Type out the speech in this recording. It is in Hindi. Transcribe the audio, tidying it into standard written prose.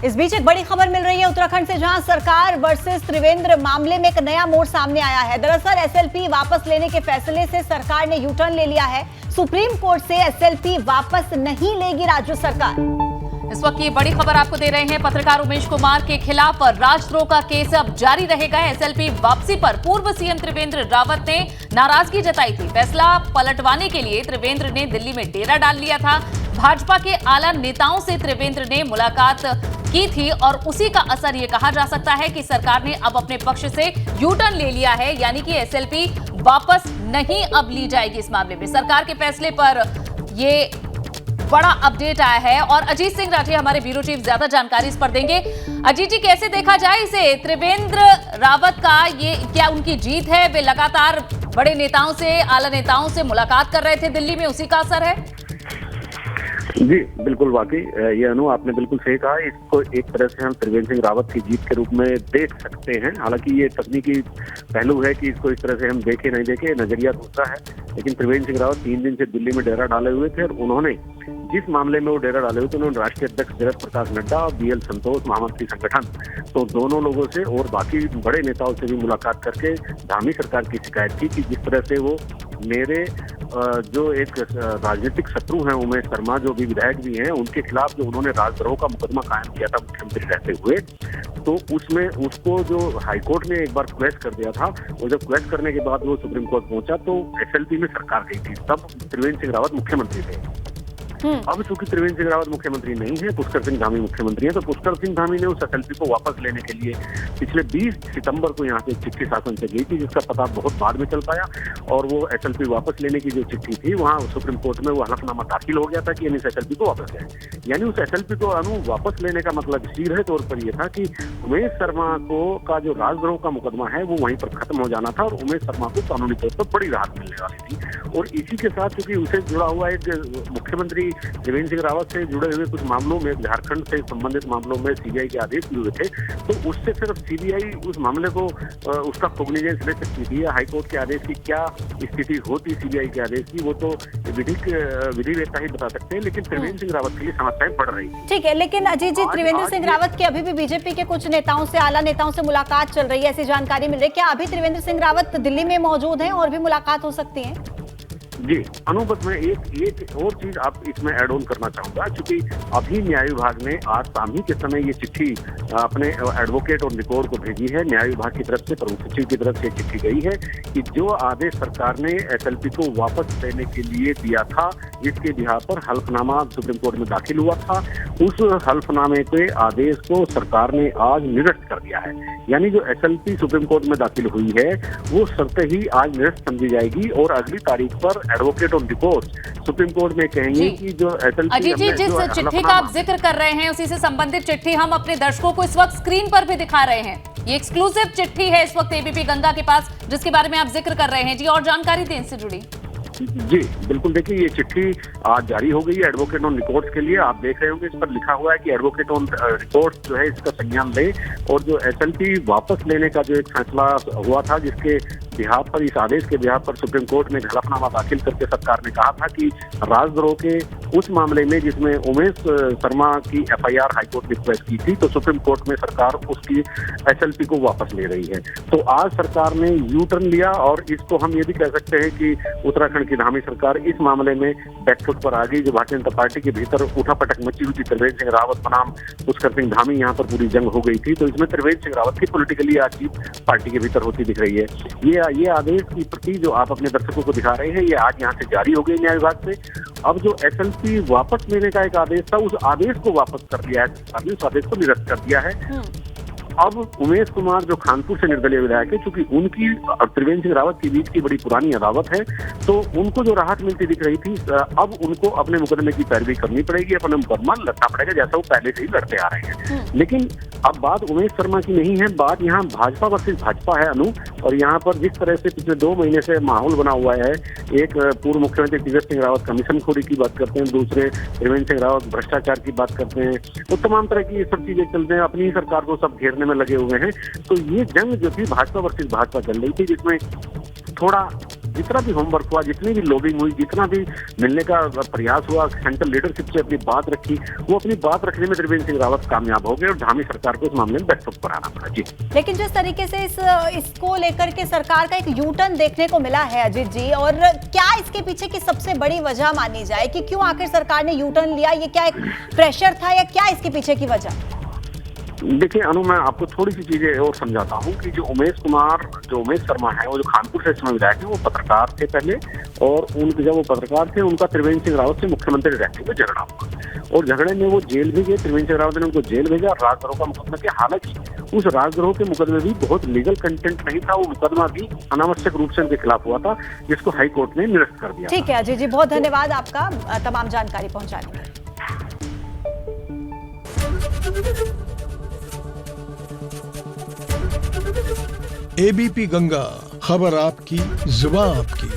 इस बीच एक बड़ी खबर मिल रही है उत्तराखंड से, जहां सरकार वर्सेस त्रिवेंद्र मामले में एक नया मोड़ सामने आया है। दरअसल एसएलपी वापस लेने के फैसले से सरकार ने यू टर्न ले लिया है। सुप्रीम कोर्ट से एसएलपी वापस नहीं लेगी राज्य सरकार। इस वक्त की बड़ी खबर आपको दे रहे हैं। पत्रकार उमेश कुमार के खिलाफ राजद्रोह का केस अब जारी रहेगा। एसएलपी वापसी पर पूर्व सीएम त्रिवेंद्र रावत ने नाराजगी जताई थी। फैसला पलटवाने के लिए त्रिवेंद्र ने दिल्ली में डेरा डाल लिया था। भाजपा के आला नेताओं से त्रिवेंद्र ने मुलाकात की थी और उसी का असर ये कहा जा सकता है कि सरकार ने अब अपने पक्ष से यू टर्न ले लिया है, यानी कि एसएलपी वापस नहीं अब ली जाएगी। इस मामले में सरकार के फैसले पर ये बड़ा अपडेट आया है और अजीत सिंह राठी हमारे ब्यूरो चीफ ज्यादा जानकारी इस पर देंगे। अजीत जी, कैसे देखा जाए इसे? त्रिवेंद्र रावत का ये क्या उनकी जीत है? वे लगातार बड़े नेताओं से, आला नेताओं से मुलाकात कर रहे थे दिल्ली में, उसी का असर है? जी बिल्कुल, वाकई ये अनु आपने बिल्कुल सही कहा। इसको एक तरह से हम त्रिवेंद्र सिंह रावत की जीत के रूप में देख सकते हैं। हालांकि ये तकनीकी पहलू है कि इसको इस तरह से हम देखे नहीं देखे, नजरिया दूसरा है। लेकिन त्रिवेंद्र सिंह रावत 3 दिन से दिल्ली में डेरा डाले हुए थे और उन्होंने जिस मामले में वो डेरा डाले हुए थे, उन्होंने राष्ट्रीय अध्यक्ष जगत प्रकाश नड्डा और बीएल संतोष, महामंत्री संगठन, तो दोनों लोगों से और बाकी बड़े नेताओं से भी मुलाकात करके धामी सरकार की शिकायत की कि जिस तरह से वो मेरे जो एक राजनीतिक शत्रु हैं उमेश शर्मा, जो भी विधायक भी हैं, उनके खिलाफ जो उन्होंने राजद्रोह का मुकदमा कायम किया था मुख्यमंत्री रहते हुए, तो उसमें उसको जो हाईकोर्ट ने एक बार क्वेश्चन कर दिया था, और जब क्वेश्चन करने के बाद वो सुप्रीम कोर्ट पहुंचा तो एसएलपी में सरकार गई थी। तब त्रिवेंद्र सिंह रावत मुख्यमंत्री थे। अब चूंकि त्रिवेंद्र सिंह रावत मुख्यमंत्री नहीं है, पुष्कर सिंह धामी मुख्यमंत्री है, तो पुष्कर सिंह धामी ने उस एसएलपी को वापस लेने के लिए पिछले 20 सितंबर को यहाँ से एक चिट्ठी शासन से गई थी, जिसका पता बहुत बाद में चल पाया। और वो एसएलपी वापस लेने की जो चिट्ठी थी, वहाँ सुप्रीम कोर्ट में वो हलफनामा दाखिल हो गया था कि इस एसएलपी को वापस लें। यानी उस एसएलपी को वापस लेने का मतलब सीधे तौर पर यह था कि उमेश शर्मा को का जो राजद्रोह का मुकदमा है वो वहीं पर खत्म हो जाना था और उमेश शर्मा को कानूनी तौर पर बड़ी राहत मिलने वाली थी। और इसी के साथ चूंकि उसे जुड़ा हुआ एक मुख्यमंत्री त्रिवेंद्र सिंह रावत से जुड़े हुए कुछ मामलों में, झारखंड से संबंधित मामलों में सीबीआई के आदेश भी हुए थे, तो उससे सिर्फ सीबीआई उस मामले को उसका कोग्निजेंस ले सकती थी। हाईकोर्ट के आदेश की क्या स्थिति होती सीबीआई के आदेश की, वो तो विधिवेत्ता ही बता सकते हैं। लेकिन त्रिवेंद्र सिंह रावत के लिए समस्याएं बढ़ रही है। ठीक है, लेकिन अजीत जी, त्रिवेंद्र सिंह रावत की अभी भी बीजेपी के कुछ नेताओं से, आला नेताओं से मुलाकात चल रही है, ऐसी जानकारी मिल रही है। क्या अभी त्रिवेंद्र सिंह रावत दिल्ली में मौजूद हैं और भी मुलाकात हो सकती है? जी अनुपत, में एक और चीज आप इसमें ऐड ऑन करना चाहूंगा, क्योंकि अभी न्याय विभाग ने आज शाम ही के समय ये चिट्ठी अपने एडवोकेट और रिकॉर्ड को भेजी है। न्याय विभाग की तरफ से, प्रमुख सचिव की तरफ से चिट्ठी गई है कि जो आदेश सरकार ने एसएलपी को वापस लेने के लिए दिया था, जिसके बिहार पर हल्फनामा सुप्रीम कोर्ट में दाखिल हुआ था, उस हल्फनामे के आदेश को सरकार ने आज निरस्त कर दिया है। यानी जो एसएलपी सुप्रीम कोर्ट में दाखिल हुई है वो शर्त ही आज निरस्त समझी जाएगी और अगली तारीख पर advocate on record supreme court में कहेंगे कि जो एसएलपी, अजीत जी, जिस चिट्ठी का आप जिक्र कर रहे हैं उसी से संबंधित चिट्ठी हम अपने दर्शकों को इस वक्त स्क्रीन पर भी दिखा रहे हैं। ये एक्सक्लूसिव चिट्ठी है इस वक्त एबीपी गंगा के पास, जिसके बारे में आप जिक्र कर रहे हैं। जी, और जानकारी दें इससे जुड़ी। जी बिल्कुल, देखिए ये चिट्ठी आज जारी हो गई है एडवोकेट ऑन रिकॉर्ड्स के लिए। आप देख रहे होंगे इस पर लिखा हुआ है कि एडवोकेट ऑन रिकॉर्ड्स जो है इसका संज्ञान ले और जो एसएलपी वापस लेने का जो एक फैसला हुआ था, जिसके बिहार पर, इस आदेश के बिहार पर सुप्रीम कोर्ट में हलफनामा दाखिल करके सरकार ने कहा था कि राजद्रोह के उस मामले में जिसमें उमेश शर्मा की एफआईआर हाईकोर्ट ने रिक्वेस्ट की थी, तो सुप्रीम कोर्ट में सरकार उसकी एसएलपी को वापस ले रही है। तो आज सरकार ने यू टर्न लिया और इसको हम ये भी कह सकते हैं कि उत्तराखंड की धामी सरकार इस मामले में बैकफुट पर आ गई। जो भारतीय जनता पार्टी के भीतर उठापटक मची हुई थी, त्रिवेंद्र सिंह रावत बनाम पुष्कर सिंह धामी, यहाँ पर पूरी जंग हो गई थी, तो इसमें त्रिवेंद्र सिंह रावत की पॉलिटिकली आज जीत पार्टी के भीतर होती दिख रही है। ये आदेश की प्रति जो आप अपने दर्शकों को दिखा रहे हैं, ये आज यहाँ से जारी हो गई न्याय विभाग से। अब जो एसएलपी वापस लेने का एक आदेश था, उस आदेश को वापस कर दिया है, उस आदेश को निरस्त कर दिया है। अब उमेश कुमार जो खानपुर से निर्दलीय विधायक है, क्योंकि उनकी और त्रिवेंद्र सिंह रावत के बीच की बड़ी पुरानी अदावत है, तो उनको जो राहत मिलती दिख रही थी, अब उनको अपने मुकदमे की पैरवी करनी पड़ेगी, अपना मुकदमा लड़ना पड़ेगा जैसा वो पहले से ही लड़ते आ रहे हैं। लेकिन अब बात उमेश शर्मा की नहीं है, बात यहाँ भाजपा वर्सेस भाजपा है अनु। और यहाँ पर जिस तरह से पिछले 2 महीने से माहौल बना हुआ है, एक पूर्व मुख्यमंत्री तीरथ सिंह रावत कमीशनखोरी की बात करते हैं, दूसरे त्रिवेंद्र सिंह रावत भ्रष्टाचार की बात करते हैं, तो तमाम तरह की ये सब चीजें चलते हैं, अपनी सरकार को सब घेरने में लगे हुए हैं। तो ये जंग जो थी भाजपा वर्सेस भाजपा चल रही थी, जिसमें थोड़ा जितना भी होमवर्क हुआ, जितनी भी लॉबिंग हुई, जितना भी मिलने का प्रयास हुआ, सेंट्रल लीडरशिप से अपनी बात रखी, वो अपनी बात रखने में त्रिवेंद्र सिंह रावत कामयाब हो गए और धामी सरकार को इस मामले में बैकफुट पर आना पड़ा। जी, लेकिन जिस तरीके से इसको लेकर के सरकार का एक यू टर्न देखने को मिला है अजीत जी, और क्या इसके पीछे की सबसे बड़ी वजह मानी जाए कि क्यों आखिर सरकार ने यू टर्न लिया? ये क्या एक प्रेशर था या क्या इसके पीछे की वजह? देखिए अनु, मैं आपको थोड़ी सी चीजें और समझाता हूँ कि जो उमेश शर्मा है, वो जो कानपुर से इस समय विधायक है, वो पत्रकार थे पहले, और उनके जब वो पत्रकार थे उनका त्रिवेंद्र सिंह रावत से मुख्यमंत्री रहते हुए झगड़ा हुआ और झगड़े में वो जेल भी गए। त्रिवेंद्र सिंह रावत ने उनको जेल भेजा, राजद्रोह का मुकदमा किया। हालांकि उस राजद्रोह के मुकदमे भी बहुत लीगल कंटेंट नहीं था, वो मुकदमा भी अनावश्यक रूप से उनके खिलाफ हुआ था, जिसको हाईकोर्ट ने निरस्त कर दिया। ठीक है अजीत जी, बहुत धन्यवाद आपका तमाम जानकारी पहुंचाने के लिए। एबीपी गंगा, खबर आपकी, जुबान आपकी।